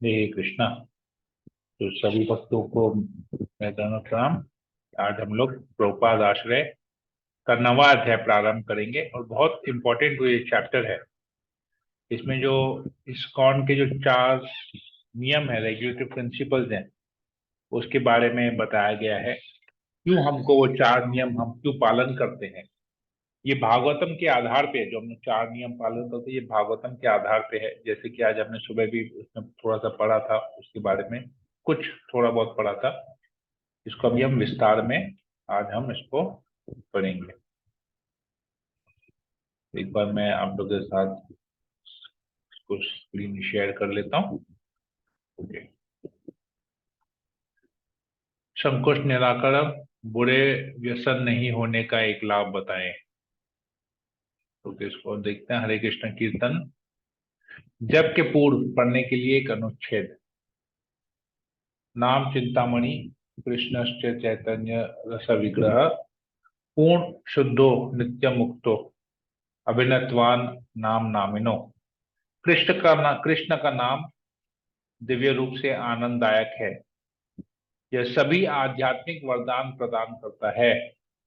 हरे कृष्णा। तो सभी भक्तों को मैं दोनों प्रणाम। आज हम लोग प्रभुपाद आश्रय का 9वां अध्याय प्रारंभ करेंगे और बहुत इंपॉर्टेंट ये चैप्टर है। इसमें जो इस्कॉन के जो 4 नियम है, रेगुलेटरी प्रिंसिपल्स हैं, उसके बारे में बताया गया है। क्यों हमको वो 4 नियम हम क्यों पालन करते हैं। ये भागवतम के आधार पे है। जो हमने 4 नियम पालन करते हैं ये भागवतम के आधार पे है। जैसे कि आज हमने सुबह भी उसमें थोड़ा सा पढ़ा था, उसके बारे में कुछ थोड़ा बहुत पढ़ा था। इसको अभी हम विस्तार में आज हम इसको पढ़ेंगे। एक बार मैं आप लोगों के साथ इसको स्क्रीन शेयर कर लेता हूँ। ओके। संकोच निराकरण, बुरे व्यसन नहीं होने का एक लाभ बताएं। तो इसको देखते हैं। हरे कृष्ण कीर्तन जप के पूर्व पढ़ने के लिए एक अनुच्छेद। नाम चिंतामणि कृष्णश्च चैतन्य रस विग्रह पूर्ण शुद्धो नित्य मुक्तो अभिनत्वान नाम नामिनो। कृष्ण का नाम दिव्य रूप से आनंददायक है। यह सभी आध्यात्मिक वरदान प्रदान करता है।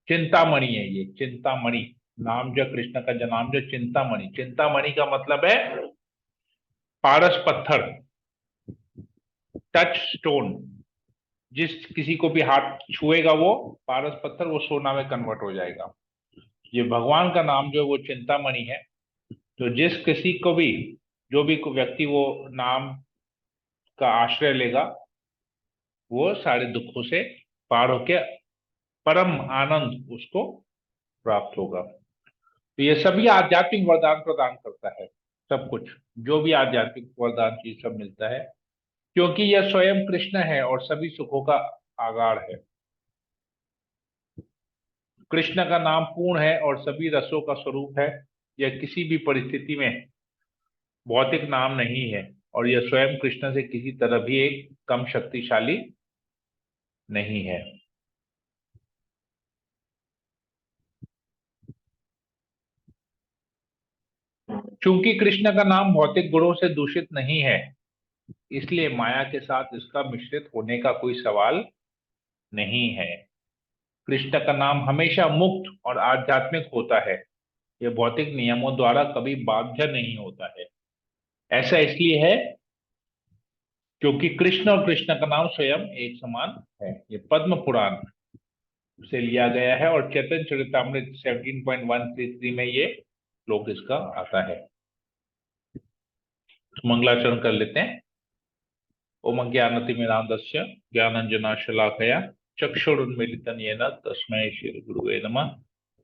चिंतामणि है ये, चिंतामणि। नाम जो कृष्ण का जो नाम जो चिंतामणि, चिंतामणि का मतलब है पारस पत्थर, टच स्टोन। जिस किसी को भी हाथ छुएगा वो पारस पत्थर, वो सोना में कन्वर्ट हो जाएगा। ये भगवान का नाम जो है वो चिंतामणि है। तो जिस किसी को भी, जो भी को व्यक्ति वो नाम का आश्रय लेगा, वो सारे दुखों से पार होके परम आनंद उसको प्राप्त होगा। तो ये सभी आध्यात्मिक वरदान प्रदान करता है। सब कुछ जो भी आध्यात्मिक वरदान चीज सब मिलता है, क्योंकि यह स्वयं कृष्ण है और सभी सुखों का आगार है। कृष्ण का नाम पूर्ण है और सभी रसों का स्वरूप है। यह किसी भी परिस्थिति में भौतिक नाम नहीं है और यह स्वयं कृष्ण से किसी तरह भी एक कम शक्तिशाली नहीं है। चूंकि कृष्ण का नाम भौतिक गुणों से दूषित नहीं है, इसलिए माया के साथ इसका मिश्रित होने का कोई सवाल नहीं है। कृष्ण का नाम हमेशा मुक्त और आध्यात्मिक होता है। यह भौतिक नियमों द्वारा कभी बाध्य नहीं होता है। ऐसा इसलिए है क्योंकि कृष्ण और कृष्ण का नाम स्वयं एक समान है। ये पद्म पुराण से लिया गया है और चैतन्य चरितमृत 17.133 में ये श्लोक इसका आता है। तो मंगलाचरण कर लेते हैं। ओम अज्ञानतिमिरान्धस्य ज्ञानाञ्जनशलाकया चक्षुरुन्मीलितं येन तस्मै श्रीगुरुवे नमः।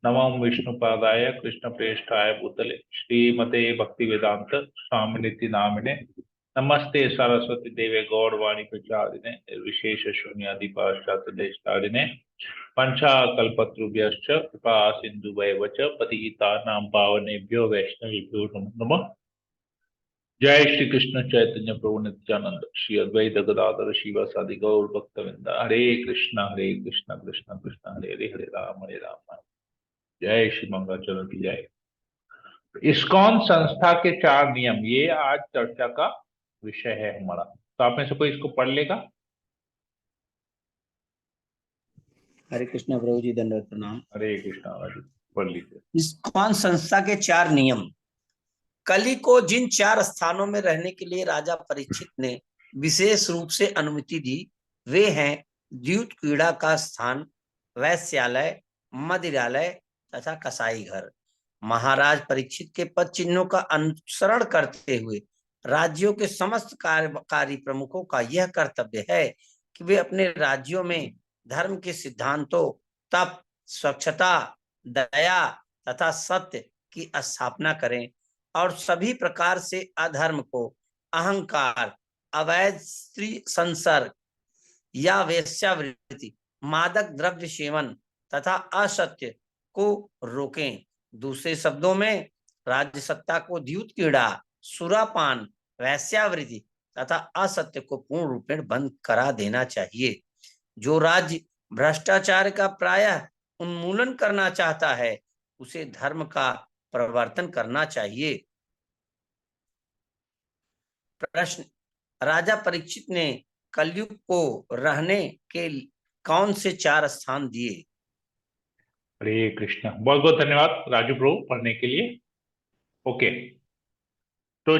नमो विष्णुपादाय कृष्णप्रेष्ठाय भूतले श्रीमते भक्तिवेदांत स्वामिनिति नामिने। नमस्ते सरस्वती देवे गौरवाणी प्रचारिणे निर्विशेष शून्यादि पाश्चात्य देशतारिणे। पंचाकल्पतरुभ्यश्च कृपा सिन्धुभैव च पतितानां पावनेभ्यो वैष्णवेभ्यो नमो नमः। जय श्री कृष्ण चैतन्य प्रभु नित्यानंद श्री अद्वैत गदाधर शिवासादि गौर भक्तवृंद। हरे कृष्ण कृष्ण कृष्ण हरे हरे, हरे राम। जय श्री मंगलाचरण की जय। इस्कॉन संस्था के 4 नियम, ये आज चर्चा का विषय है हमारा। तो आप में से कोई इसको पढ़ लेगा? हरे कृष्णा प्रभु जी, दंडवत प्रणाम। हरे कृष्णा जी, पढ़ लीजिए। इस्कॉन संस्था के 4 नियम। कली को जिन 4 स्थानों में रहने के लिए राजा परीक्षित ने विशेष रूप से अनुमति दी, वे हैं द्यूत क्रीड़ा का स्थान, वैश्यालय, मदिरालय तथा कसाई घर। महाराज परीक्षित के पद चिन्हों का अनुसरण करते हुए राज्यों के समस्त कार्यकारी प्रमुखों का यह कर्तव्य है कि वे अपने राज्यों में धर्म के सिद्धांतों, तप, स्वच्छता, दया तथा सत्य की स्थापना करें और सभी प्रकार से अधर्म को, अहंकार, अवैध स्त्री संसर्ग या वेश्यावृत्ति, मादक द्रव्य सेवन तथा असत्य को रोकें। दूसरे शब्दों में राज्य सत्ता को द्यूत क्रीड़ा, सुरापान, वैश्यावृत्ति तथा असत्य को पूर्ण रूप में बंद करा देना चाहिए। जो राज्य भ्रष्टाचार का प्रायः उन्मूलन करना चाहता है, उसे धर्म का प्रवर्तन करना चाहिए। प्रश्न: राजा परीक्षित ने कलयुग को रहने के कौन से 4 स्थान दिए? हरे कृष्ण, बहुत बहुत धन्यवाद राजू प्रभु पढ़ने के लिए। ओके, तो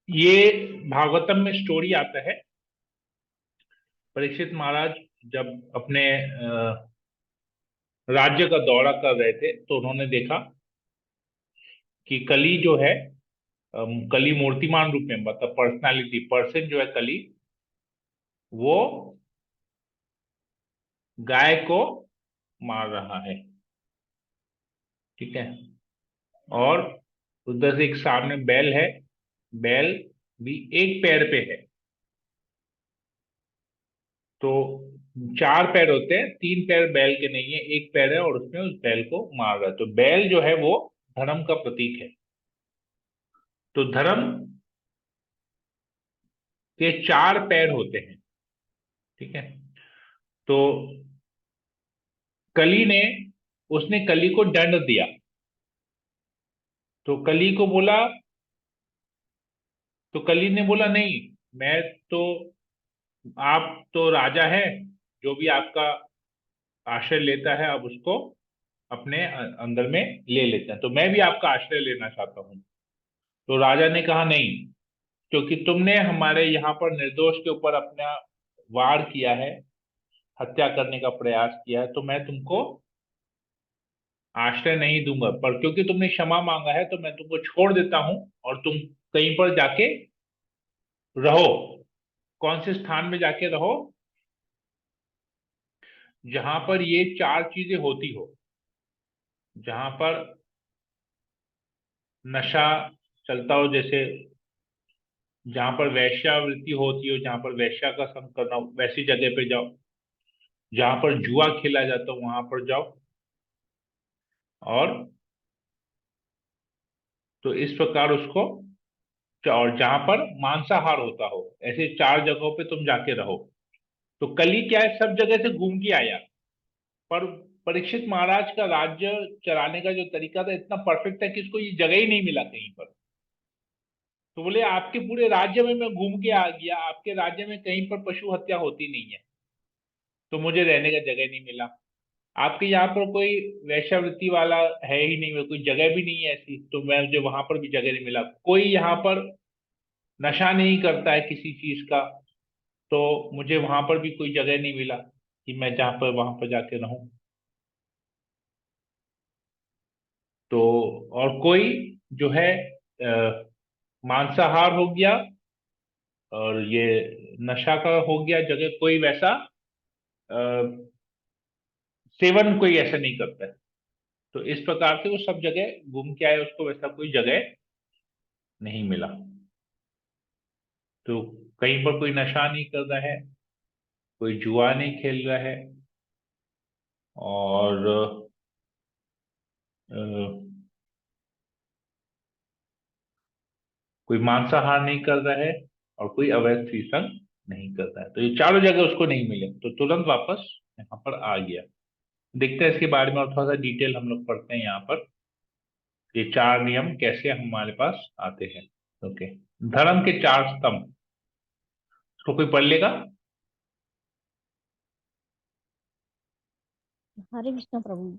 ये भागवतम में स्टोरी आता है। परीक्षित महाराज जब अपने राज्य का दौरा कर रहे थे तो उन्होंने देखा कि कली जो है, कली मूर्तिमान रूप में, मतलब पर्सनालिटी, पर्सन जो है कली, वो गाय को मार रहा है। ठीक है। और उधर से एक सामने बैल है, बैल भी एक पैर पे है। तो 4 पैर होते हैं, 3 पैर बैल के नहीं है, एक पैर है और उसमें उस बैल को मार रहा है। तो बैल जो है वो धर्म का प्रतीक है। तो धर्म के 4 पैर होते हैं। ठीक है। तो कली ने, उसने कली को दंड दिया। तो कली को बोला, तो कली ने बोला नहीं, मैं तो, आप तो राजा है, जो भी आपका आश्रय लेता है अब उसको अपने अंदर में ले लेते हैं, तो मैं भी आपका आश्रय लेना चाहता हूँ। तो राजा ने कहा नहीं, क्योंकि तुमने हमारे यहाँ पर निर्दोष के ऊपर अपना वार किया है, हत्या करने का प्रयास किया है, तो मैं तुमको आश्रय नहीं दूंगा। पर क्योंकि तुमने क्षमा मांगा है तो मैं तुमको छोड़ देता हूं और तुम कहीं पर जाके रहो। कौन से स्थान में जाके रहो? जहां पर ये 4 चीजें होती हो, जहां पर नशा चलता हो, जैसे जहां पर वैश्यावृत्ति होती हो, जहां पर वैश्या का संग करना हो, वैसी जगह पे जाओ। जहां पर जुआ खेला जाता हो वहां पर जाओ। और तो इस प्रकार उसको, और जहां पर मांसाहार होता हो, ऐसे 4 जगहों पे तुम जाके रहो। तो कली क्या है, सब जगह से घूम के आया। पर परीक्षित महाराज का राज्य चलाने का जो तरीका था इतना परफेक्ट था कि इसको ये जगह ही नहीं मिला कहीं पर। तो बोले आपके पूरे राज्य में मैं घूम के आ गया, आपके राज्य में कहीं पर पशु हत्या होती नहीं है, तो मुझे रहने का जगह नहीं मिला। आपके यहाँ पर कोई वैश्यावृत्ति वाला है ही नहीं, कोई जगह भी नहीं है ऐसी, तो मैं, मुझे वहां पर भी जगह नहीं मिला। कोई यहाँ पर नशा नहीं करता है किसी चीज का, तो मुझे वहां पर भी कोई जगह नहीं मिला कि मैं जहाँ पर वहां पर जाके रहूं। तो और कोई जो है मांसाहार हो गया, और ये नशा का हो गया जगह, कोई वैसा अ, सेवन कोई ऐसा नहीं करता है। तो इस प्रकार से वो सब जगह घूम के आए, उसको वैसा कोई जगह नहीं मिला। तो कहीं पर कोई नशा नहीं कर रहा है, कोई जुआ नहीं खेल रहा है, और अ, कोई मांसाहार नहीं कर रहा है, और कोई अवैध संग नहीं कर रहा है। तो ये चारों जगह उसको नहीं मिले, तो तुरंत वापस यहाँ पर आ गया। देखते हैं इसके बारे में और थोड़ा सा डिटेल हम लोग पढ़ते हैं यहाँ पर, ये 4 नियम कैसे हमारे पास आते हैं। ओके, धर्म के 4 स्तंभ, इसको कोई पढ़ लेगा? हरे कृष्ण प्रभु।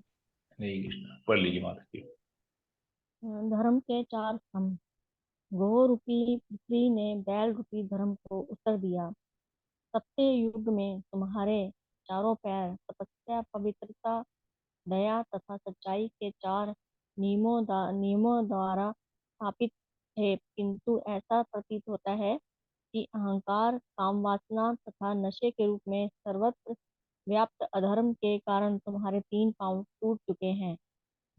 नहीं, कृष्ण पढ़ लीजिए माता जी। धर्म के 4 स्तंभ। गो रूपी पृथ्वी ने बैल रूपी धर्म को उत्तर दिया। सत्य युग में तुम्हारे चारों पैर तपस्या, पवित्रता, दया तथा सच्चाई के 4 नियमों द्वारा स्थापित थे, किंतु ऐसा प्रतीत होता है कि अहंकार, काम वासना तथा नशे के रूप में सर्वत्र व्याप्त अधर्म के कारण तुम्हारे 3 पांव टूट चुके हैं।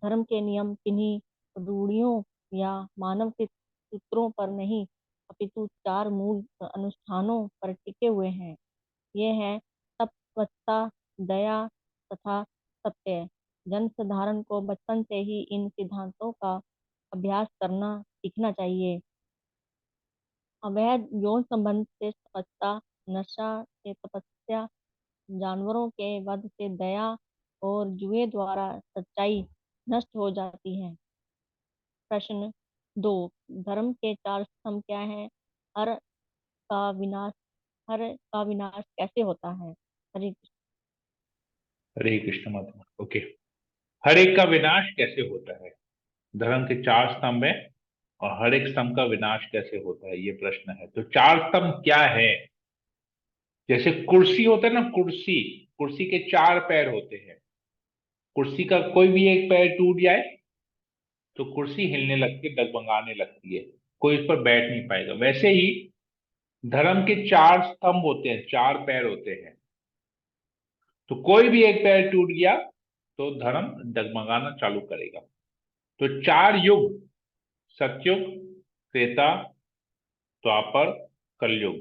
धर्म के नियम किन्हीं रूढ़ियों या मानव के सूत्रों पर नहीं, अपितु 4 मूल अनुष्ठानों पर टिके हुए हैं। ये हैं तपस्या, दया तथा सत्य। जन साधारण को बचपन से ही इन सिद्धांतों का अभ्यास करना सीखना चाहिए। अवैध यौन संबंध से तपस्या, नशा से तपस्या, जानवरों के वध से दया और जुए द्वारा सच्चाई नष्ट हो जाती है। प्रश्न 2, धर्म के 4 स्तंभ क्या हैं? हर का विनाश हर एक का विनाश कैसे होता है? हरे कृष्ण। हरे कृष्ण महात्मा। ओके, हर एक का विनाश कैसे होता है? धर्म के चार स्तंभ है और हर एक स्तंभ का विनाश कैसे होता है, ये प्रश्न है। तो चार स्तंभ क्या है? जैसे कुर्सी होता है ना, कुर्सी, कुर्सी के चार पैर होते हैं। कुर्सी का कोई भी एक पैर टूट जाए तो कुर्सी हिलने लगती है, डगमगाने लगती है, कोई इस पर बैठ नहीं पाएगा। वैसे ही धर्म के चार स्तंभ होते हैं, चार पैर होते हैं। तो कोई भी एक पैर टूट गया तो धर्म डगमगाना चालू करेगा। तो चार युग, सतयुग, त्रेता, द्वापर, कलयुग।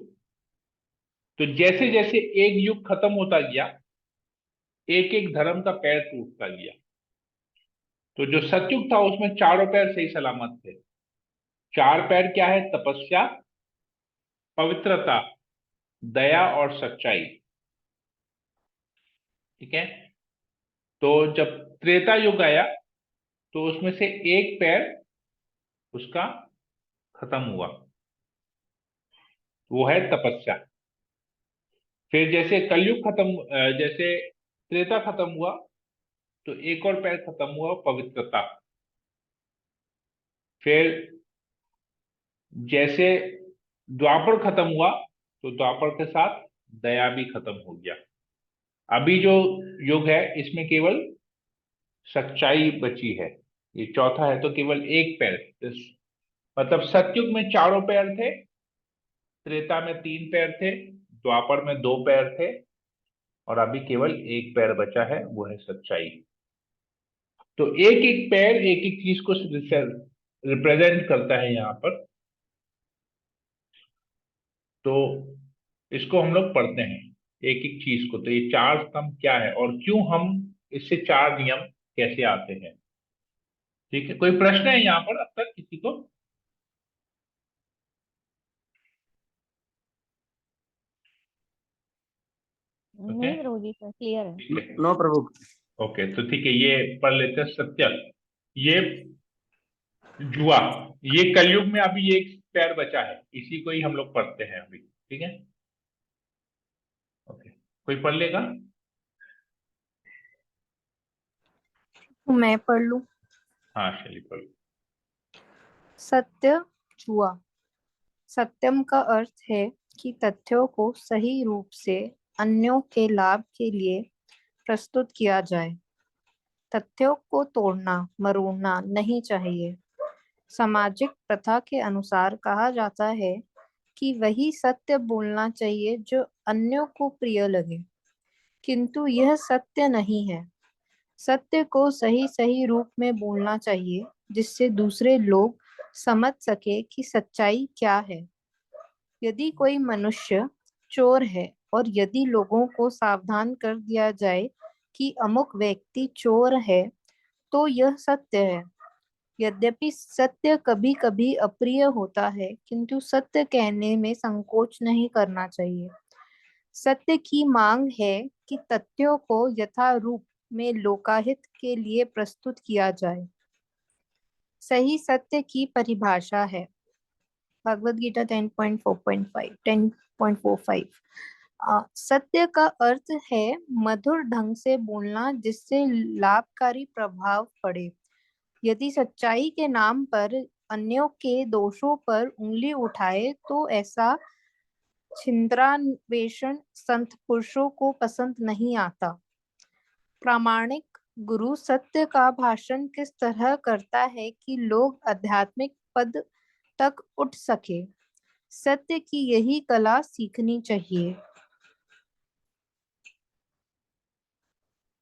तो जैसे जैसे एक युग खत्म होता गया, एक एक धर्म का पैर टूटता गया। तो जो सतयुग था उसमें चारों पैर सही सलामत थे। चार पैर क्या है? तपस्या, पवित्रता, दया और सच्चाई। ठीक है। तो जब त्रेता युग आया तो उसमें से एक पैर उसका खत्म हुआ, वो है तपस्या। फिर जैसे कलयुग खत्म, जैसे त्रेता खत्म हुआ तो एक और पैर खत्म हुआ, पवित्रता। फिर जैसे द्वापर खत्म हुआ तो द्वापर के साथ दया भी खत्म हो गया। अभी जो युग है इसमें केवल सच्चाई बची है। ये चौथा है, तो केवल एक पैर। मतलब सतयुग में चारों पैर थे, त्रेता में तीन पैर थे, द्वापर में दो पैर थे, और अभी केवल एक पैर बचा है, वो है सच्चाई। तो एक एक पैर एक एक चीज को रिप्रेजेंट करता है यहाँ पर। तो इसको हम लोग पढ़ते हैं एक एक चीज को। तो ये चार स्तंभ क्या है और क्यों हम इससे चार नियम कैसे आते हैं? ठीक है, कोई प्रश्न है यहाँ पर अब तक किसी को? ओके, नहीं प्रभु जी, सर क्लियर है। ठीक है। नो प्रभु। ओके, तो ठीक है, ये पढ़ लेते हैं। सत्य, ये जुआ, ये कलयुग में अभी एक पैर बचा है, इसी को ही हम लोग पढ़ते हैं अभी। ठीक है, ओके, कोई पढ़ लेगा? मैं पढ़ लूं। हाँ शैली पढ़ लो। सत्य जुआ। सत्यम का अर्थ है कि तथ्यों को सही रूप से अन्यों के लाभ के लिए प्रस्तुत किया जाए। तथ्यों को तोड़ना मरोड़ना नहीं चाहिए। सामाजिक प्रथा के अनुसार कहा जाता है कि वही सत्य बोलना चाहिए जो अन्यों को प्रिय लगे, किंतु यह सत्य नहीं है। सत्य को सही सही रूप में बोलना चाहिए जिससे दूसरे लोग समझ सके कि सच्चाई क्या है। यदि कोई मनुष्य चोर है और यदि लोगों को सावधान कर दिया जाए कि अमुक व्यक्ति चोर है, तो यह सत्य है। यद्यपि सत्य कभी कभी अप्रिय होता है, किंतु सत्य कहने में संकोच नहीं करना चाहिए। सत्य की मांग है कि तथ्यों को यथारूप में लोकाहित के लिए प्रस्तुत किया जाए। सही सत्य की परिभाषा है भगवद गीता 10.4.5 10.45। सत्य का अर्थ है मधुर ढंग से बोलना जिससे लाभकारी प्रभाव पड़े। यदि सच्चाई के नाम पर अन्यों के दोषों पर उंगली उठाए तो ऐसा छिंद्रान्वेषण संत पुरुषों को पसंद नहीं आता। प्रामाणिक गुरु सत्य का भाषण किस तरह करता है कि लोग आध्यात्मिक पद तक उठ सके। सत्य की यही कला सीखनी चाहिए।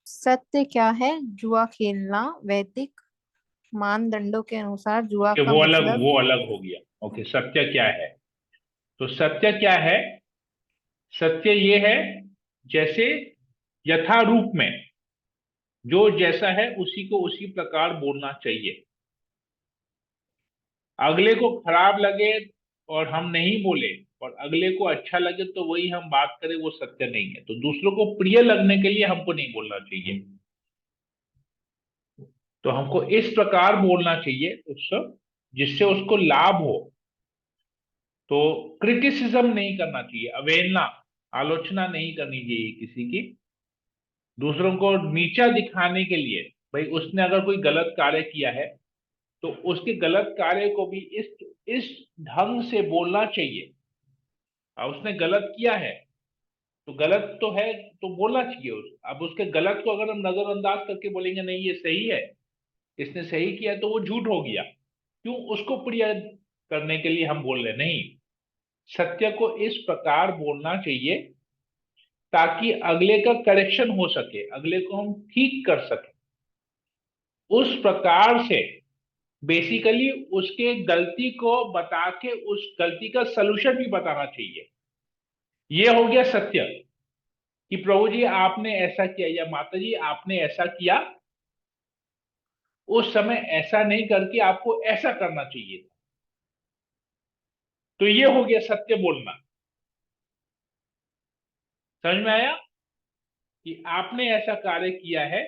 सत्य क्या है? जुआ खेलना। वैदिक मानदंडों के अनुसार जुआ कि का मतलब वो अलग हो गया। ओके, सत्य क्या है? तो सत्य क्या है? सत्य ये है, जैसे यथारूप में जो जैसा है उसी को उसी प्रकार बोलना चाहिए। अगले को खराब लगे और हम नहीं बोले, और अगले को अच्छा लगे तो वही हम बात करें, वो सत्य नहीं है। तो दूसरों को प्रिय लगने के लिए हमको नहीं बोलना चाहिए, तो हमको इस प्रकार बोलना चाहिए उससे जिससे उसको लाभ हो। तो क्रिटिसिज्म नहीं करना चाहिए, अवहेलना, आलोचना नहीं करनी चाहिए किसी की, दूसरों को नीचा दिखाने के लिए। भाई उसने अगर कोई गलत कार्य किया है तो उसके गलत कार्य को भी इस ढंग से बोलना चाहिए। उसने गलत किया है तो गलत तो है तो बोलना चाहिए अब उसके गलत को अगर हम नजरअंदाज करके बोलेंगे नहीं ये सही है, इसने सही किया, तो वो झूठ हो गया। क्यों उसको प्रिय करने के लिए हम बोल रहे नहीं, सत्य को इस प्रकार बोलना चाहिए ताकि अगले का करेक्शन हो सके, अगले को हम ठीक कर सके। उस प्रकार से बेसिकली उसके गलती को बता के उस गलती का सलूशन भी बताना चाहिए। ये हो गया सत्य कि प्रभु जी आपने ऐसा किया या माता जी आपने ऐसा किया, उस समय ऐसा नहीं करके आपको ऐसा करना चाहिए था। तो ये हो गया सत्य बोलना। समझ में आया कि आपने ऐसा कार्य किया है,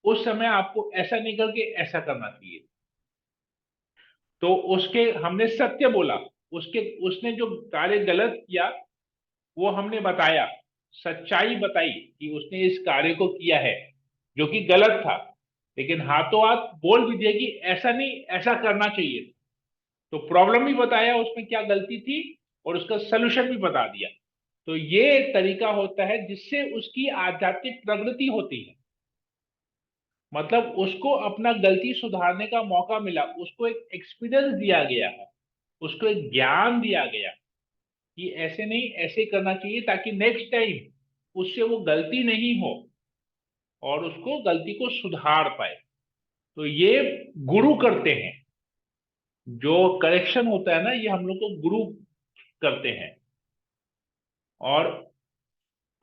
उस समय आपको ऐसा नहीं करके ऐसा करना चाहिए। तो उसके हमने सत्य बोला, उसके उसने जो कार्य गलत किया वो हमने बताया, सच्चाई बताई कि उसने इस कार्य को किया है जो कि गलत था, लेकिन हाथों हाथ बोल भी दिया कि ऐसा नहीं ऐसा करना चाहिए। तो प्रॉब्लम भी बताया उसमें क्या गलती थी और उसका सलूशन भी बता दिया। तो ये एक तरीका होता है जिससे उसकी आध्यात्मिक प्रगति होती है। मतलब उसको अपना गलती सुधारने का मौका मिला, उसको एक एक्सपीरियंस दिया गया है, उसको एक ज्ञान दिया गया कि ऐसे नहीं ऐसे करना चाहिए ताकि नेक्स्ट टाइम उससे वो गलती नहीं हो और उसको गलती को सुधार पाए। तो ये गुरु करते हैं, जो करेक्शन होता है ना ये हम लोग को गुरु करते हैं। और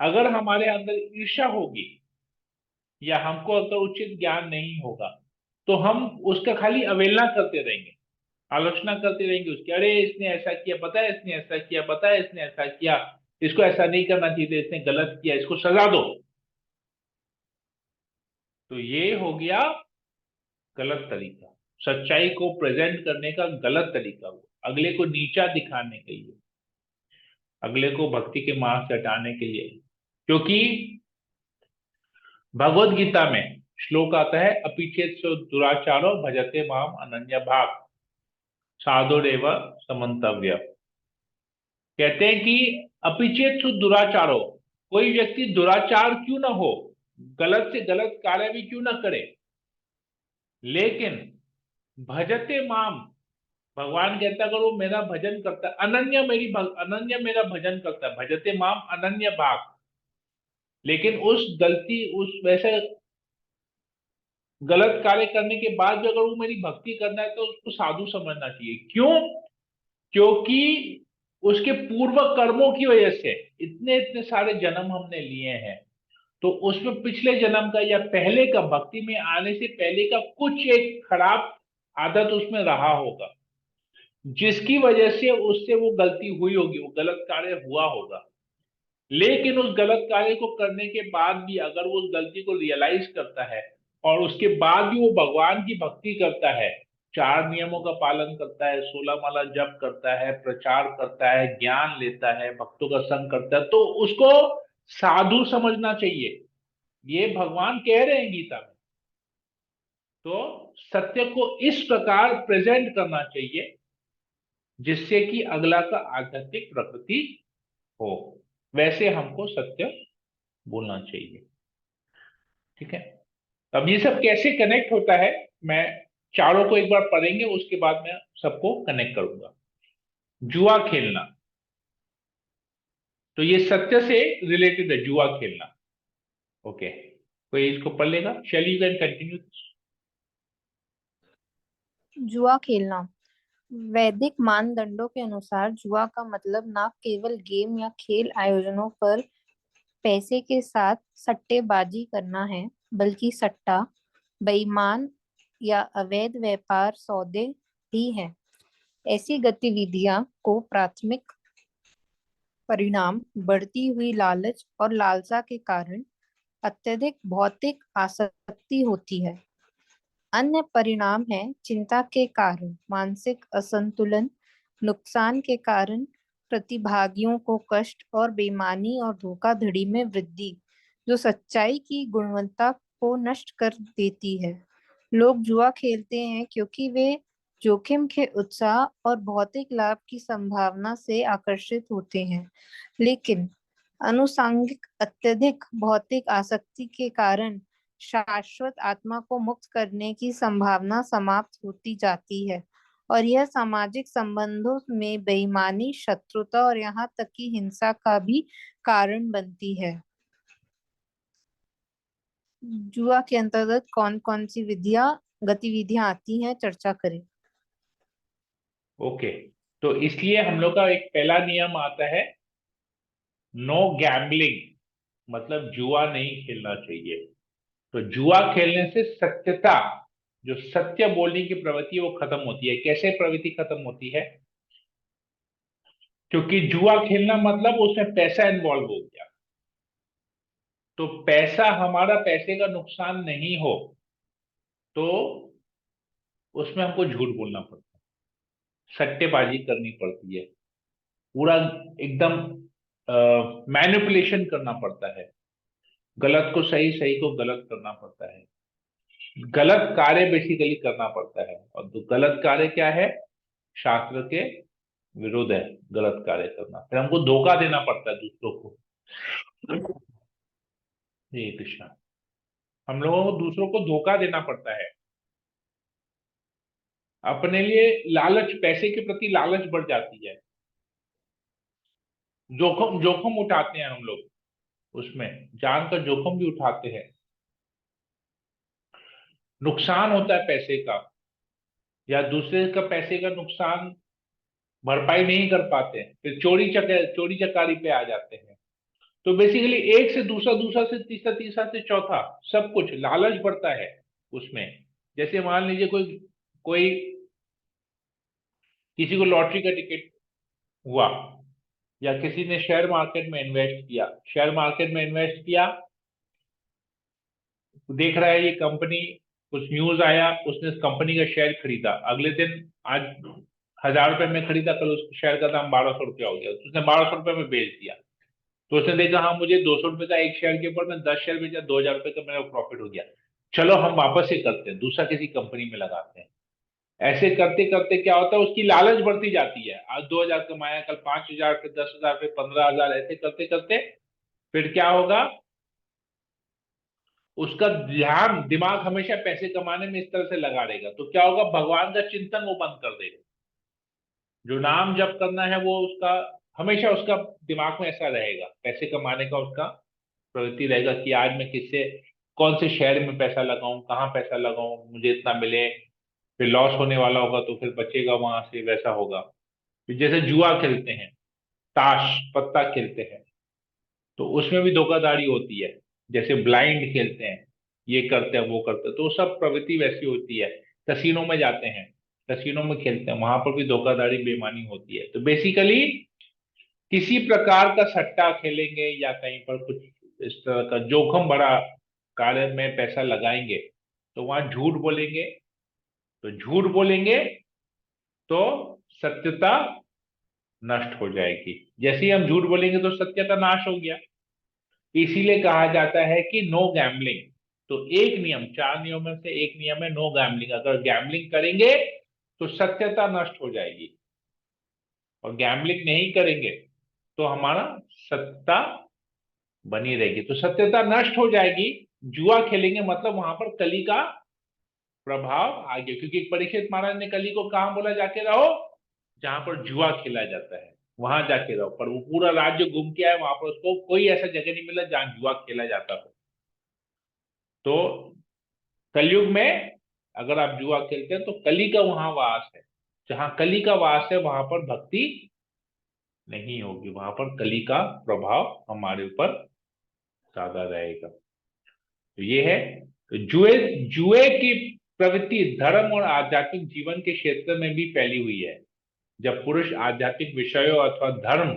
अगर हमारे अंदर ईर्ष्या होगी या हमको अगर उचित ज्ञान नहीं होगा तो हम उसका खाली अवहेलना करते रहेंगे, आलोचना करते रहेंगे उसकी, अरे इसने ऐसा किया, पता है इसने ऐसा किया, पता है इसने ऐसा किया, इसको ऐसा नहीं करना चाहिए था, इसने गलत किया, इसको सजा दो। तो ये हो गया गलत तरीका, सच्चाई को प्रेजेंट करने का गलत तरीका हुआ, अगले को नीचा दिखाने के लिए, अगले को भक्ति के मार्ग से हटाने के लिए। क्योंकि भगवत गीता में श्लोक आता है, अपिचेत सो दुराचारो भजते माम अनन्य भाग साधुरेव समन्तव्य। कहते हैं कि अपिचेत सो दुराचारो, कोई व्यक्ति दुराचार क्यों ना हो, गलत से गलत कार्य भी क्यों ना करे, लेकिन भजते माम, भगवान कहता है अगर वो मेरा भजन करता है, अनन्य मेरा भजन करता है, भजते माम अनन्य भाग, लेकिन उस गलती उस वैसे गलत कार्य करने के बाद भी अगर वो मेरी भक्ति करना है तो उसको साधु समझना चाहिए। क्यों? क्योंकि उसके पूर्व कर्मों की वजह से इतने इतने सारे जन्म हमने लिए हैं, तो उसमें पिछले जन्म का या पहले का भक्ति में आने से पहले का कुछ एक खराब आदत उसमें रहा होगा, जिसकी वजह से उससे वो गलती हुई होगी, वो गलत कार्य हुआ होगा। लेकिन उस गलत कार्य को करने के बाद भी अगर वो उस गलती को रियलाइज करता है और उसके बाद भी वो भगवान की भक्ति करता है, चार नियमों का पालन करता है, 16 माला जप करता है, प्रचार करता है, ज्ञान लेता है, भक्तों का संग करता है, तो उसको साधु समझना चाहिए। ये भगवान कह रहे हैं गीता में। तो सत्य को इस प्रकार प्रेजेंट करना चाहिए जिससे कि अगला का आध्यात्मिक प्रकृति हो, वैसे हमको सत्य बोलना चाहिए। ठीक है, अब ये सब कैसे कनेक्ट होता है, मैं चारों को एक बार पढ़ेंगे, उसके बाद मैं सबको कनेक्ट करूंगा। जुआ खेलना, तो ये सत्य से रिलेटेड है, जुआ खेलना। ओके, कोई इसको पढ़ लेगा? शैली यू कैन कंटिन्यू। जुआ खेलना। वैदिक मानदंडों के अनुसार जुआ का मतलब न केवल गेम या खेल आयोजनों पर पैसे के साथ सट्टेबाजी करना है, बल्कि सट्टा, बेईमान या अवैध व्यापार सौदे भी है। ऐसी गतिविधियां को प्राथमिक परिणाम बढ़ती हुई लालच और लालसा के कारण अत्यधिक भौतिक आसक्ति होती है। अन्य परिणाम है चिंता के कारण मानसिक असंतुलन, नुकसान के कारण प्रतिभागियों को कष्ट और बेईमानी और धोखाधड़ी में वृद्धि, जो सच्चाई की गुणवत्ता को नष्ट कर देती है। लोग जुआ खेलते हैं क्योंकि वे जोखिम के उत्साह और भौतिक लाभ की संभावना से आकर्षित होते हैं, लेकिन अनुसांगिक अत्यधिक भौतिक आसक्ति के कारण शाश्वत आत्मा को मुक्त करने की संभावना समाप्त होती जाती है, और यह सामाजिक संबंधों में बेईमानी, शत्रुता और यहाँ तक कि हिंसा का भी कारण बनती है। जुआ के अंतर्गत कौन कौन सी गतिविधियां आती हैं, चर्चा करें। ओके, तो इसलिए हम लोग का एक पहला नियम आता है, नो गैम्बलिंग, मतलब जुआ नहीं खेलना चाहिए। तो जुआ खेलने से सत्यता, जो सत्य बोलने की प्रवृत्ति है वो खत्म होती है। कैसे प्रवृत्ति खत्म होती है? क्योंकि जुआ खेलना मतलब उसमें पैसा इन्वॉल्व हो गया, तो पैसा, हमारा पैसे का नुकसान नहीं हो तो उसमें हमको झूठ बोलना पड़ता है, सट्टेबाजी करनी पड़ती है, पूरा एकदम मैनिपुलेशन करना पड़ता है, गलत को सही, सही को गलत करना पड़ता है, गलत कार्य बेसिकली करना पड़ता है। और तो गलत कार्य क्या है? शास्त्र के विरुद्ध है गलत कार्य करना। फिर हमको धोखा देना पड़ता है दूसरों को। ये कृष्णा, हम लोगों को दूसरों को धोखा देना पड़ता है, अपने लिए लालच, पैसे के प्रति लालच बढ़ जाती है, जोखिम जोखिम उठाते हैं हम लोग, उसमें जान का जोखिम भी उठाते हैं, नुकसान होता है पैसे का, या दूसरे का पैसे का नुकसान भरपाई नहीं कर पाते हैं, फिर चोरी चकारी पे आ जाते हैं। तो बेसिकली एक से दूसरा, दूसरा से तीसरा, तीसरा से चौथा, सब कुछ लालच बढ़ता है उसमें। जैसे मान लीजिए कोई कोई किसी को लॉटरी का टिकट हुआ, या किसी ने शेयर मार्केट में इन्वेस्ट किया, शेयर मार्केट में इन्वेस्ट किया, देख रहा है ये कंपनी, कुछ न्यूज आया, उसने इस कंपनी का शेयर खरीदा, अगले दिन आज 1,000 रुपए में खरीदा, कल उस शेयर का दाम 1,200 रुपया हो गया, तो उसने 1,200 रुपए में बेच दिया। तो उसने देखा हाँ मुझे 200 रुपए का एक शेयर के ऊपर में 10 शेयर बेचा, 2,000 रुपए का मेरा प्रॉफिट हो गया, चलो हम वापस से करते हैं, दूसरा किसी कंपनी में लगाते हैं। ऐसे करते करते क्या होता है, उसकी लालच बढ़ती जाती है, आज 2,000 कमाया, कल 5,000, फिर 10,000, फिर 15,000, ऐसे करते करते फिर क्या होगा, उसका ध्यान, दिमाग हमेशा पैसे कमाने में इस तरह से लगा रहेगा। तो क्या होगा, भगवान का चिंतन वो बंद कर देगा, जो नाम जप करना है वो उसका हमेशा उसका दिमाग में ऐसा रहेगा, पैसे कमाने का उसका प्रवृत्ति रहेगा कि आज मैं किससे, कौन से शेयर में पैसा लगाऊं, कहाँ पैसा लगाऊं, मुझे इतना मिले, फिर लॉस होने वाला होगा तो फिर बचेगा वहां से, वैसा होगा। फिर जैसे जुआ खेलते हैं, ताश पत्ता खेलते हैं, तो उसमें भी धोखाधड़ी होती है, जैसे ब्लाइंड खेलते हैं, ये करते हैं वो करते हैं, तो सब प्रवृत्ति वैसी होती है। कसीनो में जाते हैं, कसीनो में खेलते हैं, वहां पर भी धोखाधड़ी, बेईमानी होती है। तो बेसिकली किसी प्रकार का सट्टा खेलेंगे या कहीं पर कुछ इस तरह का जोखिम बड़ा कार्य में पैसा लगाएंगे, तो वहां झूठ बोलेंगे, तो झूठ बोलेंगे तो सत्यता नष्ट हो जाएगी। जैसे ही हम झूठ बोलेंगे तो सत्य का नाश हो गया। इसीलिए कहा जाता है कि नो गैम्बलिंग। तो एक नियम, 4 नियमों में से एक नियम है नो गैम्बलिंग। अगर गैम्बलिंग करेंगे तो सत्यता नष्ट हो जाएगी, और गैम्बलिंग नहीं करेंगे तो हमारा सत्ता बनी रहेगी। तो सत्यता नष्ट हो जाएगी, जुआ खेलेंगे मतलब वहां पर कली का प्रभाव आ गया। क्योंकि परीक्षित महाराज ने कली को कहां बोला, जाके रहो जहां पर जुआ खेला जाता है, वहां जाके रहो। पर वो पूरा राज्य घूम के आए, वहां पर उसको कोई ऐसा जगह नहीं मिला जहां जुआ खेला जाता हो। तो कलयुग में अगर आप जुआ खेलते हैं तो कली का वहां वास है, जहां कली का वास है वहां पर भक्ति नहीं होगी, वहां पर कली का प्रभाव हमारे ऊपर ज्यादा रहेगा। तो ये है, तो जुए जुए की प्रवृत्ति धर्म और आध्यात्मिक जीवन के क्षेत्र में भी फैली हुई है। जब पुरुष आध्यात्मिक विषयों अथवा धर्म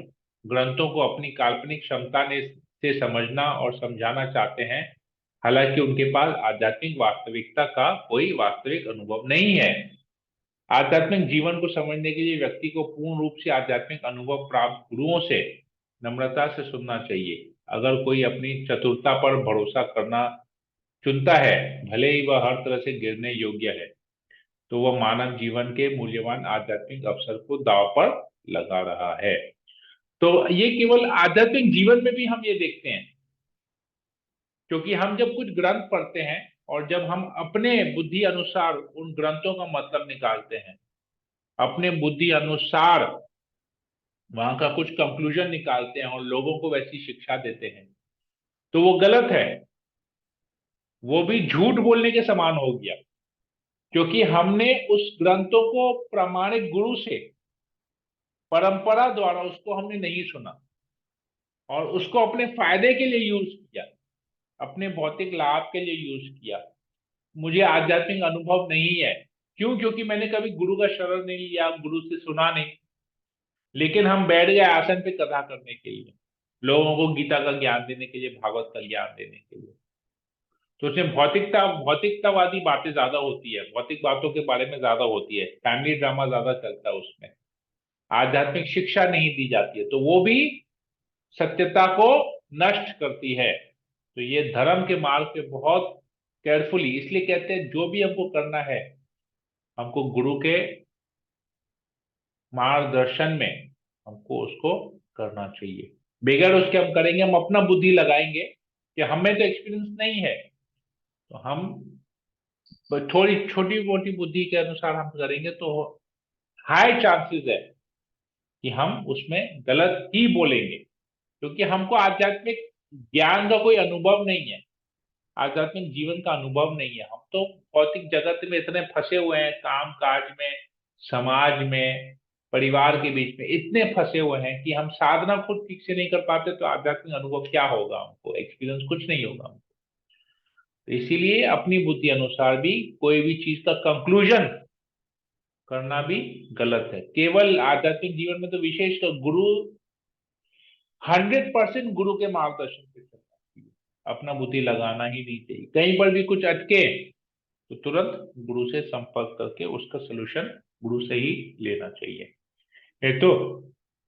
ग्रंथों को अपनी काल्पनिक क्षमता से समझना और समझाना चाहते हैं, हालांकि उनके पास आध्यात्मिक वास्तविकता का कोई वास्तविक अनुभव नहीं है। आध्यात्मिक जीवन को समझने के लिए व्यक्ति को पूर्ण रूप से आध्यात्मिक अनुभव प्राप्त गुरुओं से नम्रता से सुनना चाहिए। अगर कोई अपनी चतुरता पर भरोसा करना चुनता है, भले ही वह हर तरह से गिरने योग्य है, तो वह मानव जीवन के मूल्यवान आध्यात्मिक अवसर को दांव पर लगा रहा है। तो ये केवल आध्यात्मिक जीवन में भी हम ये देखते हैं, क्योंकि हम जब कुछ ग्रंथ पढ़ते हैं और जब हम अपने बुद्धि अनुसार उन ग्रंथों का मतलब निकालते हैं, अपने बुद्धि अनुसार वहां का कुछ कंक्लूजन निकालते हैं और लोगों को वैसी शिक्षा देते हैं, तो वो गलत है। वो भी झूठ बोलने के समान हो गया, क्योंकि हमने उस ग्रंथों को प्रामाणिक गुरु से परंपरा द्वारा उसको हमने नहीं सुना और उसको अपने फायदे के लिए यूज किया, अपने भौतिक लाभ के लिए यूज किया। मुझे आध्यात्मिक अनुभव नहीं है, क्यों? क्योंकि मैंने कभी गुरु का शरण नहीं लिया, गुरु से सुना नहीं, लेकिन हम बैठ गए आसन पे कथा करने के लिए, लोगों को गीता का ज्ञान देने के लिए, भागवत का ज्ञान देने के लिए। तो उसमें भौतिकतावादी बातें ज्यादा होती है, भौतिक बातों के बारे में ज्यादा होती है, फैमिली ड्रामा ज्यादा चलता है उसमें, आध्यात्मिक शिक्षा नहीं दी जाती है, तो वो भी सत्यता को नष्ट करती है। तो ये धर्म के मार्ग पे बहुत केयरफुली, इसलिए कहते हैं जो भी हमको करना है, हमको गुरु के मार्गदर्शन में हमको उसको करना चाहिए। बगैर उसके हम करेंगे, हम अपना बुद्धि लगाएंगे कि हमें तो एक्सपीरियंस नहीं है, तो हम थोड़ी छोटी मोटी बुद्धि के अनुसार हम करेंगे, तो हाई चांसेस है कि हम उसमें गलत ही बोलेंगे, क्योंकि हमको आध्यात्मिक ज्ञान का कोई अनुभव नहीं है, आध्यात्मिक जीवन का अनुभव नहीं है। हम तो भौतिक जगत में इतने फंसे हुए हैं, काम काज में, समाज में, परिवार के बीच में इतने फंसे हुए हैं कि हम साधना खुद ठीक से नहीं कर पाते, तो आध्यात्मिक अनुभव क्या होगा? हमको एक्सपीरियंस कुछ नहीं होगा हमको। तो इसीलिए अपनी बुद्धि अनुसार भी कोई भी चीज का कंक्लूजन करना भी गलत है। केवल आध्यात्मिक जीवन में तो विशेषकर गुरु 100% गुरु के मार्गदर्शन पे चलना चाहिए, अपना बुद्धि लगाना ही नहीं चाहिए। कहीं पर भी कुछ अटके तो तुरंत गुरु से संपर्क करके उसका सोल्यूशन गुरु से ही लेना चाहिए, नहीं तो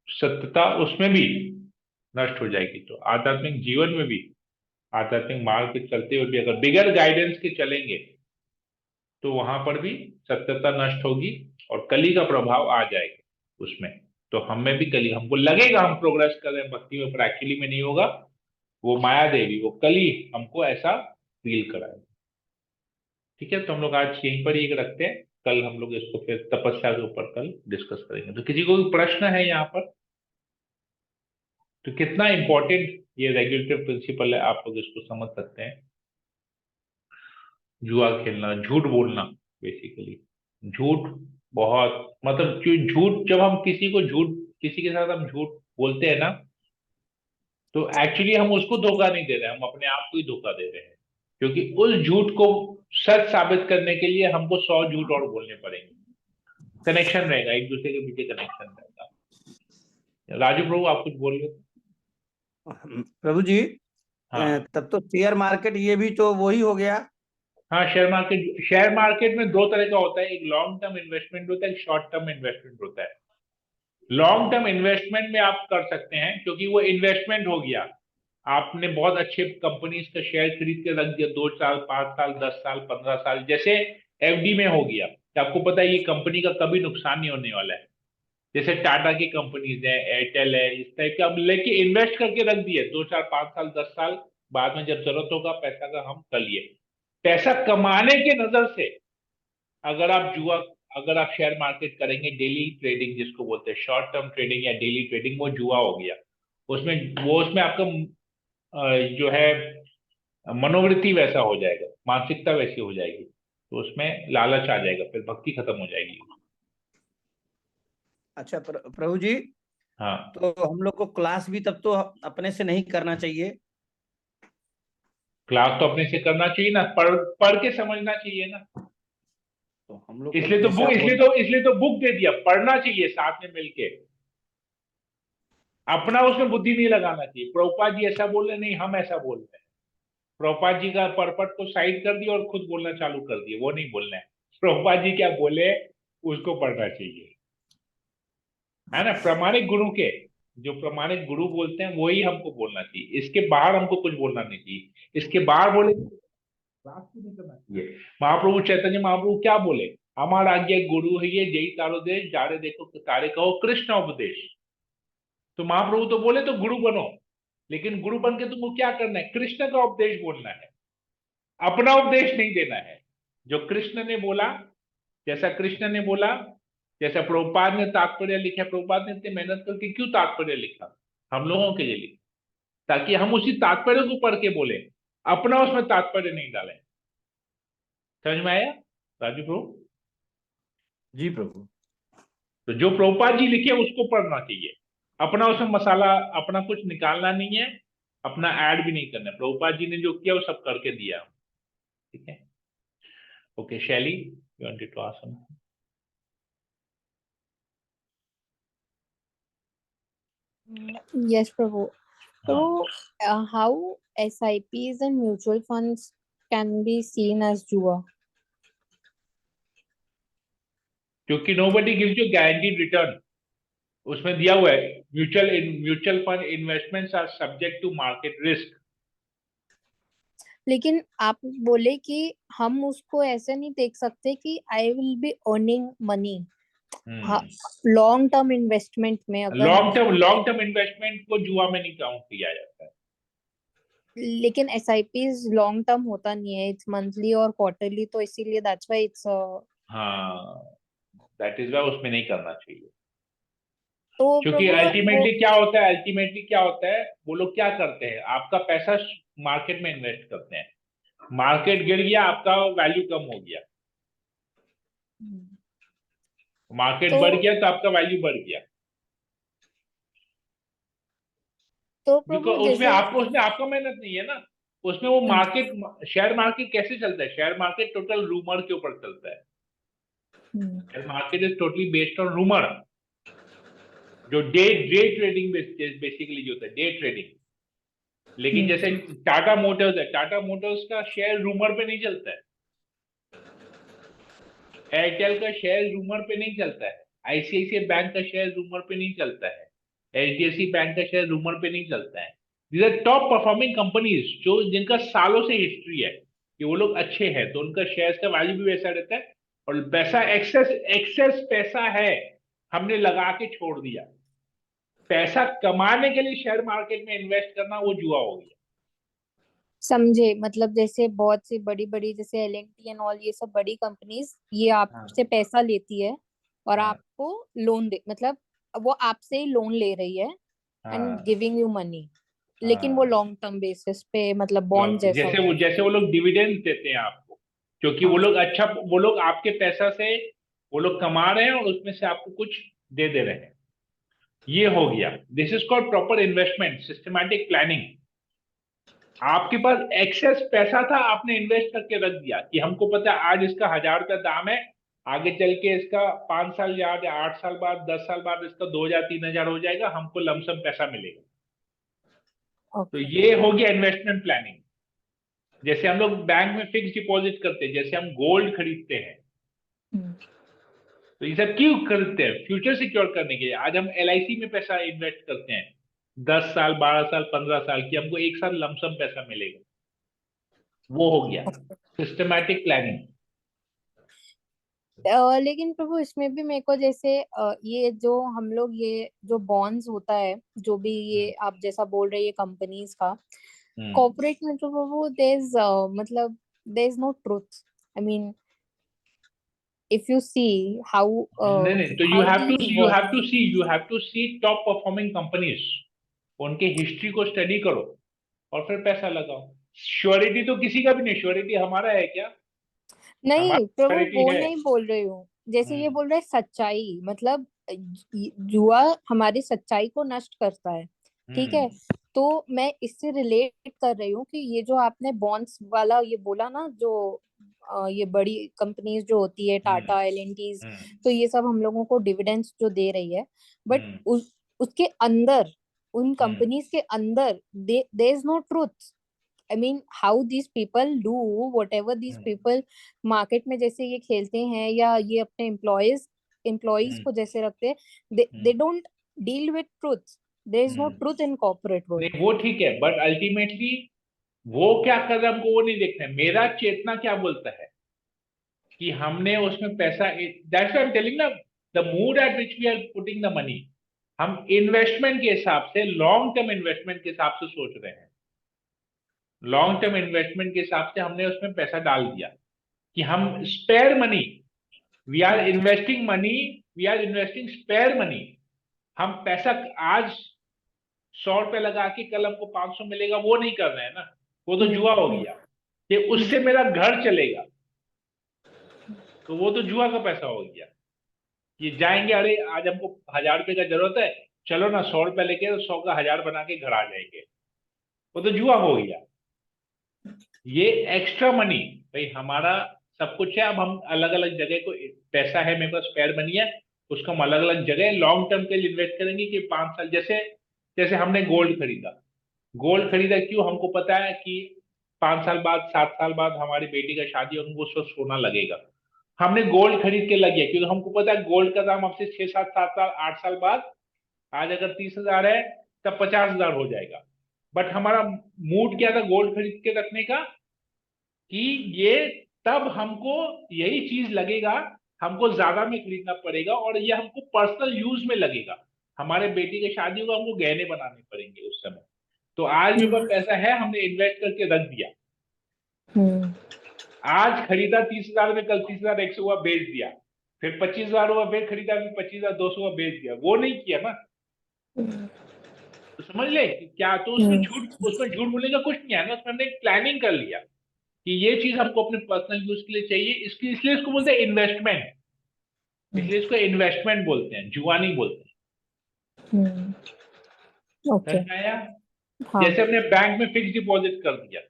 सत्यता उसमें भी नष्ट हो जाएगी। तो आध्यात्मिक जीवन में भी, आध्यात्मिक मार्ग पे चलते हुए भी अगर बिगड़ गाइडेंस के चलेंगे, तो वहां पर भी सत्यता नष्ट होगी और कली का प्रभाव आ जाएगा उसमें। तो हमें भी कली, हमको लगेगा हम प्रोग्रेस कर रहे हैं भक्ति में, पर एक्चुअली में नहीं होगा। वो माया देवी, वो कली हमको ऐसा फील कराएगा। ठीक है, तो हम लोग आज यहीं पर ही रखते हैं, कल हम लोग इसको फिर तपस्या के ऊपर कल डिस्कस करेंगे। तो किसी को भी प्रश्न है यहाँ पर? तो कितना इंपॉर्टेंट ये रेगुलेटरी प्रिंसिपल है, आप लोग इसको समझ सकते हैं। जुआ खेलना, झूठ बोलना, बेसिकली झूठ बहुत, मतलब झूठ, जब हम किसी को झूठ, किसी के साथ हम झूठ बोलते हैं ना, तो एक्चुअली हम उसको धोखा नहीं दे रहे हैं, हम अपने आप को ही धोखा दे रहे हैं, क्योंकि उस झूठ को सच साबित करने के लिए हमको 100 झूठ और बोलने पड़ेंगे। कनेक्शन रहेगा, एक दूसरे के पीछे कनेक्शन रहेगा। राजू प्रभु आप कुछ बोल रहे थे? प्रभु जी, हाँ तब तो शेयर मार्केट ये भी तो वही हो गया। हाँ, शेयर मार्केट में दो तरह का होता है, एक लॉन्ग टर्म इन्वेस्टमेंट होता है, एक शॉर्ट टर्म इन्वेस्टमेंट होता है। लॉन्ग टर्म इन्वेस्टमेंट में आप कर सकते हैं, क्योंकि वो इन्वेस्टमेंट हो गया, आपने बहुत अच्छे कंपनीज का शेयर खरीद के रख दिया, 2 साल, 5 साल, 10 साल, 15 साल, जैसे एफडी में हो गया कि आपको पता है ये कंपनी का कभी नुकसान नहीं होने वाला है। जैसे टाटा की कंपनीज है, एयरटेल है, इस टाइप का, हम लेके इन्वेस्ट करके रख दिए, 2 साल, 5 साल, 10 साल, बाद में जब जरूरत होगा पैसा का, हम कर लिए। पैसा कमाने के नजर से अगर आप अगर आप शेयर मार्केट करेंगे, डेली ट्रेडिंग जिसको बोलते हैं, शॉर्ट टर्म ट्रेडिंग या डेली ट्रेडिंग, वो जुआ हो गया। उसमें आपका जो है मनोवृत्ति वैसा हो जाएगा, मानसिकता वैसी हो जाएगी, तो उसमें लालच आ जाएगा, फिर भक्ति खत्म हो जाएगी। अच्छा प्रभु जी, हाँ, तो हम लोग को क्लास भी तब तो अपने से नहीं करना चाहिए? क्लास तो अपने से करना चाहिए ना, पढ़ के समझना चाहिए ना। तो हम लोग को जैसे आप इसलिए तो बुक दे दिया, पढ़ना चाहिए साथ में मिलके, अपना उसमें बुद्धि नहीं लगाना चाहिए। प्रभुपाद जी ऐसा बोल रहे, नहीं हम ऐसा बोल रहे हैं। प्रभुपाद जी का परपट को साइड कर दिया और खुद बोलना चालू कर दिए, वो नहीं बोलना है। प्रभुपाद जी क्या बोले, उसको पढ़ना चाहिए, है ना। प्रामाणिक गुरु के, जो प्रामाणिक गुरु बोलते हैं वही हमको बोलना चाहिए, इसके बाहर हमको कुछ बोलना नहीं चाहिए। इसके बाहर बोले बात भी नहीं करना चाहिए। महाप्रभु चैतन्य महाप्रभु क्या बोले, हमारा आज्ञा गुरु है ये जय तारो देश, जारे देखो तारे कहो कृष्ण उपदेश। तो महाप्रभु तो बोले तो गुरु बनो, लेकिन गुरु बन के तुमको क्या करना है, कृष्ण का उपदेश बोलना है, अपना उपदेश नहीं देना है। जो कृष्ण ने बोला, जैसा कृष्ण ने बोला, जैसा प्रभुपाद ने तात्पर्य लिखा, प्रभुपाद ने इतनी मेहनत करके क्यों तात्पर्य लिखा, हम लोगों के लिए लिखा, ताकि हम उसी तात्पर्य को पढ़ के बोले, अपना उसमें तात्पर्य नहीं डालें। समझ में आया राजू प्रभु? जी प्रभु। तो जो प्रभुपाद जी लिखे उसको पढ़ना चाहिए, अपना उसमें मसाला अपना कुछ निकालना नहीं है, अपना ऐड भी नहीं करना है। प्रभुपाद जी ने जो किया वो सब करके दिया, ठीक है। Okay Shaili, you wanted to ask something? Yes, Prabhu. हाँ, So, how SIPs and mutual funds can be seen as jua? क्योंकि nobody gives you guaranteed return, उसमें दिया हुआ है mutual fund investments are subject to market risk. लेकिन आप बोले कि हम उसको ऐसे नहीं देख सकते कि I will be earning money. Long term investment में अगर लॉन्ग टर्म इन्वेस्टमेंट को जुआ में नहीं काउंट किया जाता है। लेकिन SIPs लॉन्ग टर्म होता नहीं है, इट्स मंथली और क्वार्टरली, तो इसीलिए दैट्स व्हाई इट्स हाँ, दैट इज वाई उसमें नहीं करना चाहिए। तो क्योंकि प्रभु अल्टीमेटली क्या होता है, वो लोग क्या करते हैं, आपका पैसा मार्केट में इन्वेस्ट करते हैं, मार्केट गिर गया, आपका वैल्यू कम हो गया, मार्केट बढ़ गया तो आपका वैल्यू बढ़ गया। तो प्रभु उसमें आपका मेहनत नहीं है ना, उसमें वो मार्केट, शेयर मार्केट कैसे चलता है, शेयर मार्केट टोटल रूमर के ऊपर चलता है। Share market is totally based on rumour, जो डे ट्रेडिंग बेसिकली जो होता है डे ट्रेडिंग। लेकिन जैसे टाटा मोटर्स है, टाटा मोटर्स का शेयर रूमर पे नहीं चलता है, एयरटेल का शेयर रूमर पे नहीं चलता है, आईसीआईसीआई बैंक का शेयर रूमर पे नहीं चलता है, एचडीएफसी बैंक का शेयर रूमर पे नहीं चलता है। These are top performing companies, जो जिनका सालों से हिस्ट्री है कि वो लोग अच्छे हैं, तो उनका शेयर का वैल्यू भी वैसा रहता है। और पैसा एक्सेस पैसा है, हमने लगा के छोड़ दिया, पैसा कमाने के लिए शेयर मार्केट में इन्वेस्ट करना वो जुआ हो गया। समझे, मतलब जैसे बहुत सी बड़ी बड़ी जैसे L&T एंड ऑल, ये सब बड़ी कंपनीज ये आपसे पैसा लेती है और आपको लोन दे, मतलब वो आपसे ही लोन ले रही है एंड गिविंग यू मनी, लेकिन वो लॉन्ग टर्म बेसिस पे, मतलब बॉन्ड जैसा जैसे वो लोग डिविडेंड देते हैं आपको, क्योंकि वो लोग आपके पैसा से वो लोग कमा रहे हैं और उसमें से आपको कुछ दे दे रहे हैं। ये हो गया, this is called proper investment, systematic planning. आपके पास एक्सेस पैसा था, आपने इन्वेस्ट करके रख दिया कि हमको पता है आज इसका 1000 रुपया दाम है, आगे चल के इसका 5 साल या 8 साल बाद 10 साल बाद इसका 2000-3000 हो जाएगा, हमको लमसम पैसा मिलेगा। तो ये हो गया इन्वेस्टमेंट प्लानिंग। जैसे हम लोग बैंक में फिक्स डिपॉजिट करते हैं, जैसे हम गोल्ड खरीदते हैं, तो ये सब क्यों खरीदते हैं, फ्यूचर सिक्योर करने के लिए। आज हम LIC में पैसा इन्वेस्ट करते हैं 10 साल 12 साल 15 साल की, हमको एक साल लमसम पैसा मिलेगा, वो हो गया सिस्टमैटिक प्लानिंग। लेकिन प्रभु इसमें भी मेरे को जैसे ये जो हम लोग ये जो बॉन्ड्स होता है, जो भी ये आप जैसा बोल रहे हैं कंपनीज का, कॉर्पोरेट में तो प्रभु देयर इज मतलब there is no truth. I mean if you see how नहीं, तो you have to see top performing companies, उनके हिस्ट्री को स्टडी करो और फिर पैसा लगाओ। श्योरिटी तो किसी का भी नहीं, श्योरिटी हमारा है क्या? नहीं प्रभु वो है। नहीं बोल रही हूँ, जैसे ये बोल रहे हैं सच्चाई, मतलब जुआ हमारी सच्चाई को नष्ट करता है, ठीक है। तो मैं इससे रिलेट कर रही हूँ कि ये जो आपने बॉन्ड्स वाला ये बोला ना, जो ये बड़ी कंपनीज जो होती है टाटा L&T, तो ये सब हम लोगों को डिविडेंड्स जो दे रही है, बट उसके अंदर उन कंपनीज के अंदर there is no truth. I mean, how these people do whatever these people market में जैसे ये खेलते हैं, या ये अपने एम्प्लॉयज एम्प्लॉइज को जैसे रखते हैं, they don't deal with truth, there is no truth in corporate world. नहीं वो ठीक है, बट अल्टीमेटली वो क्या कर रहा है हमको वो नहीं देखना है। मेरा चेतना क्या बोलता है कि हमने उसमें पैसा, that's why I am telling ना, the mood at which we are putting the money, हम इन्वेस्टमेंट के हिसाब से, लॉन्ग टर्म इन्वेस्टमेंट के हिसाब से सोच रहे हैं। लॉन्ग टर्म इन्वेस्टमेंट के हिसाब से हमने उसमें पैसा डाल दिया कि हम spare money, we are investing money, we are investing spare money. हम पैसा आज 100 रुपए लगा के कल हमको 500 मिलेगा, वो नहीं कर रहे हैं ना, वो तो जुआ हो गया। कि उससे मेरा घर चलेगा, तो वो तो जुआ का पैसा हो गया। कि जाएंगे, अरे आज हमको 1000 रुपए का जरूरत है, चलो ना 100 रुपए लेके 100 का 1000 बना के घर आ जाएंगे, वो तो जुआ हो गया। ये एक्स्ट्रा मनी, भाई हमारा सब कुछ है, अब हम अलग अलग जगह को, पैसा है मेरे पास, स्पेयर मनी है, उसको हम अलग अलग जगह लॉन्ग टर्म के लिए इन्वेस्ट करेंगे कि 5 साल, जैसे जैसे हमने गोल्ड खरीदा। गोल्ड खरीदा क्यों? हमको पता है कि 5 साल बाद, 7 साल बाद हमारी बेटी का शादी होगी, उस वक्त सोना लगेगा। हमने गोल्ड खरीद के लगे क्योंकि हमको पता है गोल्ड का दाम अब से 6, 7, 7 साल, 8 साल बाद, आज अगर 30,000 है तब 50,000 हो जाएगा। बट हमारा मूड क्या था गोल्ड खरीद के रखने का कि ये तब हमको यही चीज लगेगा, हमको ज्यादा में खरीदना पड़ेगा और ये हमको पर्सनल यूज में लगेगा। हमारे बेटी की शादी होगा, हमको गहने बनाने पड़ेंगे उस समय। तो आज मेरे पास पैसा है, हमने इन्वेस्ट करके रख दिया। आज खरीदा 30,000 में, कल 30,100 हुआ बेच दिया, फिर 25,000 हुआ फिर खरीदा, फिर 25,200 हुआ बेच दिया, वो नहीं किया ना। तो समझ ले क्या, तो उसमें झूठ बोलने का कुछ नहीं है ना, उसमें हमने प्लानिंग कर लिया कि ये चीज हमको अपने पर्सनल यूज के लिए चाहिए, इसलिए इसको बोलते हैं इन्वेस्टमेंट। इसलिए इसको इन्वेस्टमेंट बोलते हैं, जुआ नहीं बोलते हैं। ओके। समझ में आया? हाँ। जैसे हमने बैंक में फिक्स डिपॉजिट कर दिया,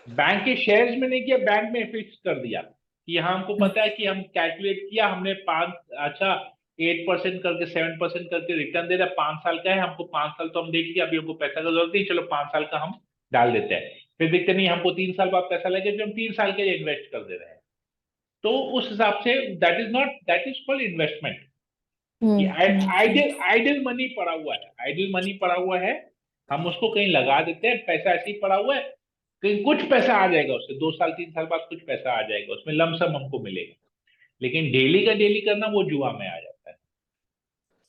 बैंक के शेयर्स में नहीं किया, बैंक में फिक्स कर दिया कि यहाँ हमको पता है कि हम कैलकुलेट किया, हमने 8% करके 7% करके रिटर्न दे रहा है, 5 साल का है, हमको 5 साल तो हम देख लिया, अभी हमको पैसा का जरूरत नहीं, चलो 5 साल का हम डाल देते हैं। फिर देखते नहीं हमको 3 साल बाद पैसा लगे, फिर हम 3 साल के लिए इन्वेस्ट कर दे रहे हैं। तो उस हिसाब से that is called investment. Idle money पड़ा हुआ है, आइडल मनी पड़ा हुआ है, हम उसको कहीं लगा देते हैं, पैसा ऐसे ही पड़ा हुआ है, कहीं कुछ पैसा आ जाएगा उससे, 2 साल 3 साल बाद कुछ पैसा आ जाएगा, उसमें लमसम हमको मिलेगा। लेकिन डेली का डेली करना वो जुआ में आ जाता है।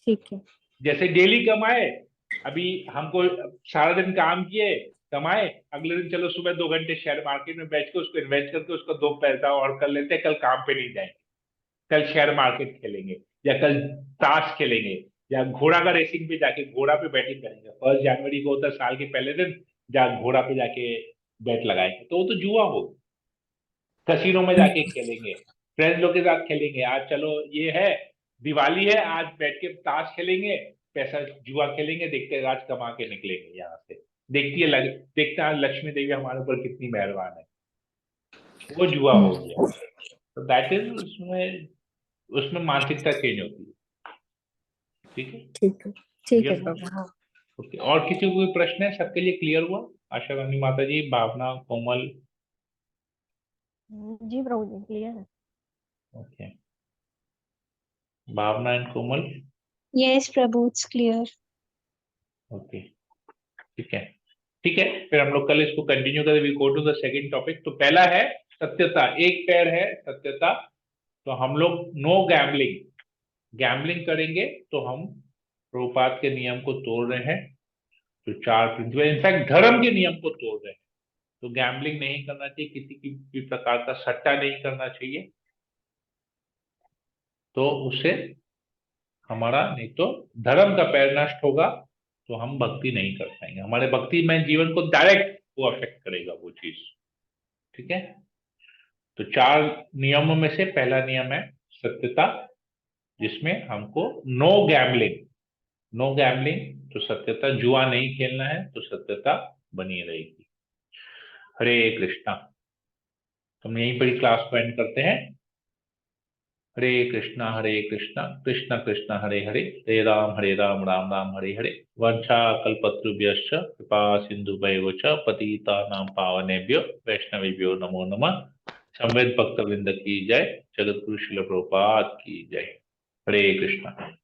ठीक है। जैसे डेली कमाए, अभी हमको सारा दिन काम किए, कमाए, अगले दिन चलो सुबह 2 घंटे शेयर मार्केट में बैठ के उसको इन्वेस्ट करके उसका 2 पैसा और कर लेते हैं, कल काम पे नहीं जाएंगे, कल शेयर मार्केट खेलेंगे, या कल ताश खेलेंगे, या घोड़ा का रेसिंग पे जाके घोड़ा पे बैटिंग करेंगे। 1 जनवरी को होता है साल के पहले दिन, जा घोड़ा पे जाके बैट लगाएंगे, तो वो तो जुआ होगा। कसीनो में जाके खेलेंगे, फ्रेंड्स लोग के साथ खेलेंगे, आज चलो ये है दिवाली है, आज बैठ के ताश खेलेंगे, पैसा जुआ खेलेंगे, देखते हैं आज कमा के निकलेंगे यहाँ से, देखते हैं लक्ष्मी देवी हमारे ऊपर कितनी मेहरबान है, वो जुआ हो गया। तो दैट इज, उसमें मानसिकता चेंज होती है। ठीक है, ठीक है। ठीक है Clear? प्रभु। हाँ। ओके, और किसी को कोई प्रश्न है? सबके लिए क्लियर हुआ? आशा रानी माता जी, भावना, कोमल? जी प्रभु जी, क्लियर है। Okay, Bhavna and Komal? Yes, Prabhu, it's clear. Okay, ठीक है, ठीक है। फिर हम लोग कल इसको कंटिन्यू करें, we go to the second topic. तो पहला है सत्यता, एक पैर है सत्यता। तो हम लोग नो गैम्बलिंग, गैम्बलिंग करेंगे तो हम प्रभुपाद के नियम को तोड़ रहे हैं, जो 4 प्रिंसिपल, इनफैक्ट धर्म के नियम को तोड़ रहे हैं। तो गैम्बलिंग नहीं करना चाहिए, किसी की भी प्रकार का सट्टा नहीं करना चाहिए, तो उससे हमारा, नहीं तो धर्म का पैर नष्ट होगा, तो हम भक्ति नहीं कर पाएंगे, हमारे भक्ति में जीवन को डायरेक्ट वो अफेक्ट करेगा वो चीज। ठीक है, तो 4 नियमों में से पहला नियम है सत्यता, जिसमें हमको नो गैम्बलिंग, नो गैम्बलिंग, तो सत्यता, जुआ नहीं खेलना है, तो सत्यता बनी रहेगी। हरे कृष्णा। तो हम यहीं पर ही क्लास को एंड करते हैं। हरे कृष्णा कृष्ण कृष्ण हरे हरे, हरे राम राम राम हरे हरे। वंशा कल्पतरुभ्यश्च कृपा सिंधुभ्यो च पतितानां पावनेभ्यो वैष्णवेभ्यो नमो नमः। संवेद भक्तवृंद की जय। जगत गुरु शिल प्रभुपाद की जय। हरे कृष्णा।